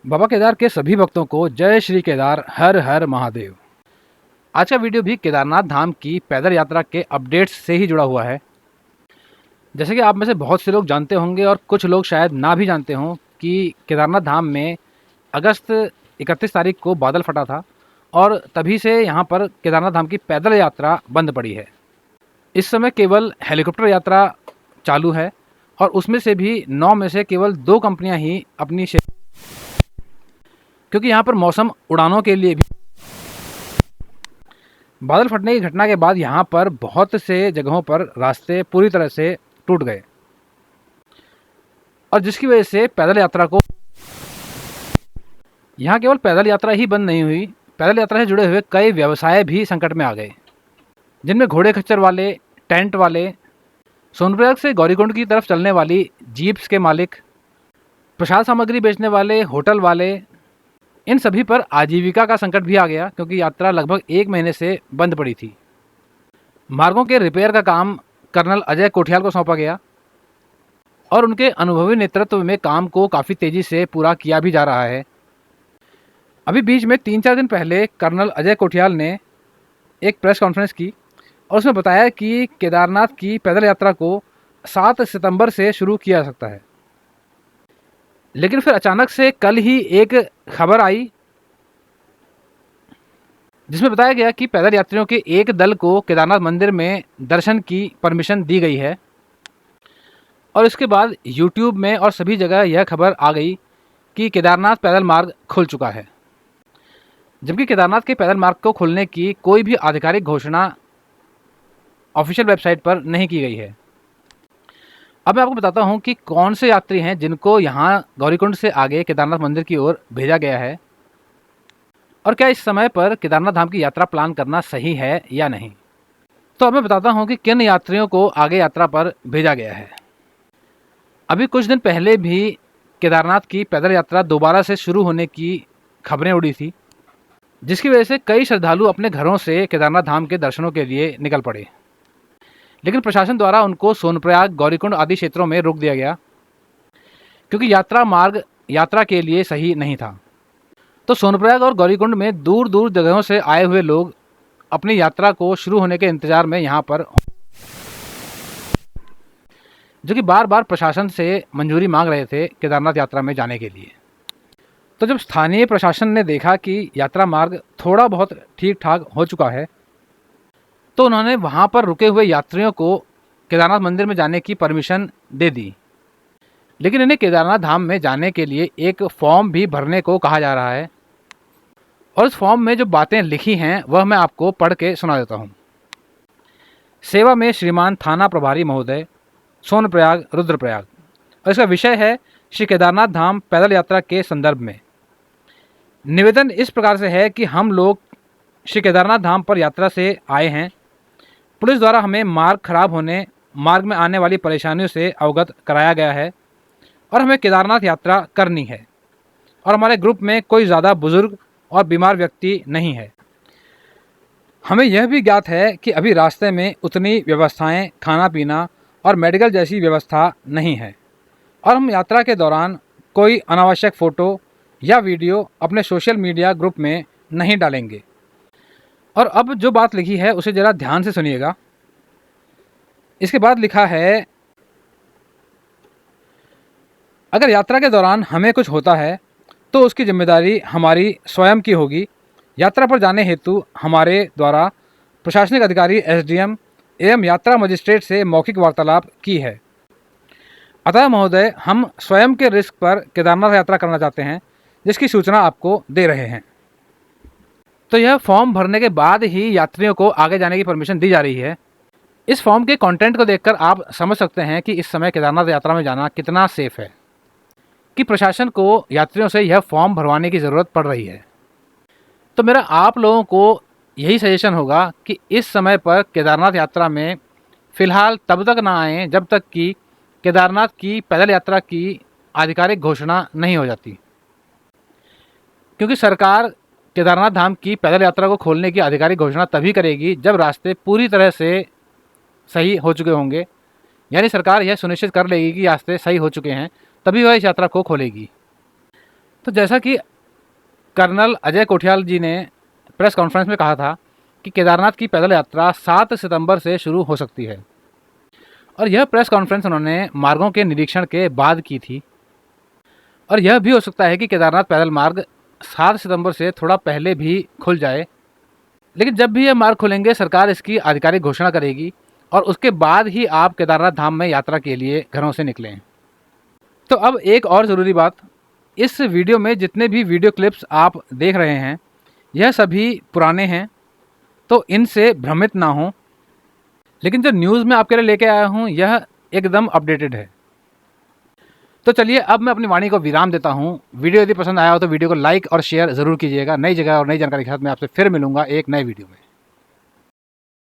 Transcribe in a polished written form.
बाबा केदार के सभी भक्तों को जय श्री केदार, हर हर महादेव। आज का वीडियो भी केदारनाथ धाम की पैदल यात्रा के अपडेट्स से ही जुड़ा हुआ है। जैसे कि आप में से बहुत से लोग जानते होंगे और कुछ लोग शायद ना भी जानते हों कि केदारनाथ धाम में अगस्त 31 तारीख को बादल फटा था और तभी से यहाँ पर केदारनाथ धाम की पैदल यात्रा बंद पड़ी है। इस समय केवल हेलीकॉप्टर यात्रा चालू है और उसमें से भी 9 में से केवल 2 कंपनियां ही अपनी क्योंकि यहाँ पर मौसम उड़ानों के लिए भी बादल फटने की घटना के बाद यहाँ पर बहुत से जगहों पर रास्ते पूरी तरह से टूट गए और जिसकी वजह से पैदल यात्रा को यहाँ केवल पैदल यात्रा ही बंद नहीं हुई, पैदल यात्रा से जुड़े हुए कई व्यवसाय भी संकट में आ गए, जिनमें घोड़े खच्चर वाले, टेंट वाले, सोनप्रयाग से गौरीकुंड की तरफ चलने वाली जीप्स के मालिक, प्रसाद सामग्री बेचने वाले, होटल वाले, इन सभी पर आजीविका का संकट भी आ गया क्योंकि यात्रा लगभग 1 महीने से बंद पड़ी थी। मार्गों के रिपेयर का काम कर्नल अजय कोठियाल को सौंपा गया और उनके अनुभवी नेतृत्व में काम को काफ़ी तेज़ी से पूरा किया भी जा रहा है। अभी बीच में 3-4 दिन पहले कर्नल अजय कोठियाल ने एक प्रेस कॉन्फ्रेंस की और उसमें बताया कि केदारनाथ की पैदल यात्रा को 7 सितंबर से शुरू किया जा सकता है। लेकिन फिर अचानक से कल ही एक खबर आई जिसमें बताया गया कि पैदल यात्रियों के एक दल को केदारनाथ मंदिर में दर्शन की परमिशन दी गई है और इसके बाद यूट्यूब में और सभी जगह यह खबर आ गई कि केदारनाथ पैदल मार्ग खुल चुका है, जबकि केदारनाथ के पैदल मार्ग को खुलने की कोई भी आधिकारिक घोषणा ऑफिशियल वेबसाइट पर नहीं की गई है। अब मैं आपको बताता हूं कि कौन से यात्री हैं जिनको यहां गौरीकुंड से आगे केदारनाथ मंदिर की ओर भेजा गया है और क्या इस समय पर केदारनाथ धाम की यात्रा प्लान करना सही है या नहीं। तो अब मैं बताता हूं कि किन यात्रियों को आगे यात्रा पर भेजा गया है। अभी कुछ दिन पहले भी केदारनाथ की पैदल यात्रा दोबारा से शुरू होने की खबरें उड़ी थी, जिसकी वजह से कई श्रद्धालु अपने घरों से केदारनाथ धाम के दर्शनों के लिए निकल पड़े, लेकिन प्रशासन द्वारा उनको सोनप्रयाग, गौरीकुंड आदि क्षेत्रों में रोक दिया गया क्योंकि यात्रा मार्ग यात्रा के लिए सही नहीं था। तो सोनप्रयाग और गौरीकुंड में दूर दूर जगहों से आए हुए लोग अपनी यात्रा को शुरू होने के इंतजार में यहाँ पर, जो कि बार बार प्रशासन से मंजूरी मांग रहे थे केदारनाथ यात्रा में जाने के लिए। तो जब स्थानीय प्रशासन ने देखा कि यात्रा मार्ग थोड़ा बहुत ठीक ठाक हो चुका है तो उन्होंने वहाँ पर रुके हुए यात्रियों को केदारनाथ मंदिर में जाने की परमिशन दे दी, लेकिन इन्हें केदारनाथ धाम में जाने के लिए एक फॉर्म भी भरने को कहा जा रहा है और उस फॉर्म में जो बातें लिखी हैं वह मैं आपको पढ़ के सुना देता हूँ। सेवा में श्रीमान थाना प्रभारी महोदय, सोनप्रयाग, रुद्रप्रयाग। और इसका विषय है श्री केदारनाथ धाम पैदल यात्रा के संदर्भ में। निवेदन इस प्रकार से है कि हम लोग श्री केदारनाथ धाम पर यात्रा से आए हैं। पुलिस द्वारा हमें मार्ग खराब होने, मार्ग में आने वाली परेशानियों से अवगत कराया गया है और हमें केदारनाथ यात्रा करनी है और हमारे ग्रुप में कोई ज़्यादा बुजुर्ग और बीमार व्यक्ति नहीं है। हमें यह भी ज्ञात है कि अभी रास्ते में उतनी व्यवस्थाएं, खाना पीना और मेडिकल जैसी व्यवस्था नहीं है और हम यात्रा के दौरान कोई अनावश्यक फ़ोटो या वीडियो अपने सोशल मीडिया ग्रुप में नहीं डालेंगे। और अब जो बात लिखी है उसे ज़रा ध्यान से सुनिएगा। इसके बाद लिखा है, अगर यात्रा के दौरान हमें कुछ होता है तो उसकी जिम्मेदारी हमारी स्वयं की होगी। यात्रा पर जाने हेतु हमारे द्वारा प्रशासनिक अधिकारी एसडीएम एवं यात्रा मजिस्ट्रेट से मौखिक वार्तालाप की है। अतः महोदय, हम स्वयं के रिस्क पर केदारनाथ यात्रा करना चाहते हैं, जिसकी सूचना आपको दे रहे हैं। तो यह फॉर्म भरने के बाद ही यात्रियों को आगे जाने की परमिशन दी जा रही है। इस फॉर्म के कंटेंट को देखकर आप समझ सकते हैं कि इस समय केदारनाथ यात्रा में जाना कितना सेफ है, कि प्रशासन को यात्रियों से यह फॉर्म भरवाने की ज़रूरत पड़ रही है। तो मेरा आप लोगों को यही सजेशन होगा कि इस समय पर केदारनाथ यात्रा में फ़िलहाल तब तक ना आएँ जब तक कि केदारनाथ की पैदल यात्रा की आधिकारिक घोषणा नहीं हो जाती, क्योंकि सरकार केदारनाथ धाम की पैदल यात्रा को खोलने की आधिकारिक घोषणा तभी करेगी जब रास्ते पूरी तरह से सही हो चुके होंगे, यानी सरकार यह सुनिश्चित कर लेगी कि रास्ते सही हो चुके हैं, तभी वह इस यात्रा को खोलेगी। तो जैसा कि कर्नल अजय कोठियाल जी ने प्रेस कॉन्फ्रेंस में कहा था कि केदारनाथ की पैदल यात्रा 7 सितंबर से शुरू हो सकती है, और यह प्रेस कॉन्फ्रेंस उन्होंने मार्गों के निरीक्षण के बाद की थी। और यह भी हो सकता है कि केदारनाथ पैदल मार्ग 7 सितंबर से थोड़ा पहले भी खुल जाए, लेकिन जब भी ये मार्ग खुलेंगे सरकार इसकी आधिकारिक घोषणा करेगी और उसके बाद ही आप केदारनाथ धाम में यात्रा के लिए घरों से निकलें। तो अब एक और ज़रूरी बात, इस वीडियो में जितने भी वीडियो क्लिप्स आप देख रहे हैं यह सभी पुराने हैं, तो इनसे भ्रमित ना हों। लेकिन जो न्यूज़ मैं आपके लिए लेके आया हूँ यह एकदम अपडेटेड है। तो चलिए अब मैं अपनी वाणी को विराम देता हूँ। वीडियो यदि पसंद आया हो तो वीडियो को लाइक और शेयर ज़रूर कीजिएगा। नई जगह और नई जानकारी के साथ मैं आपसे फिर मिलूंगा एक नए वीडियो में।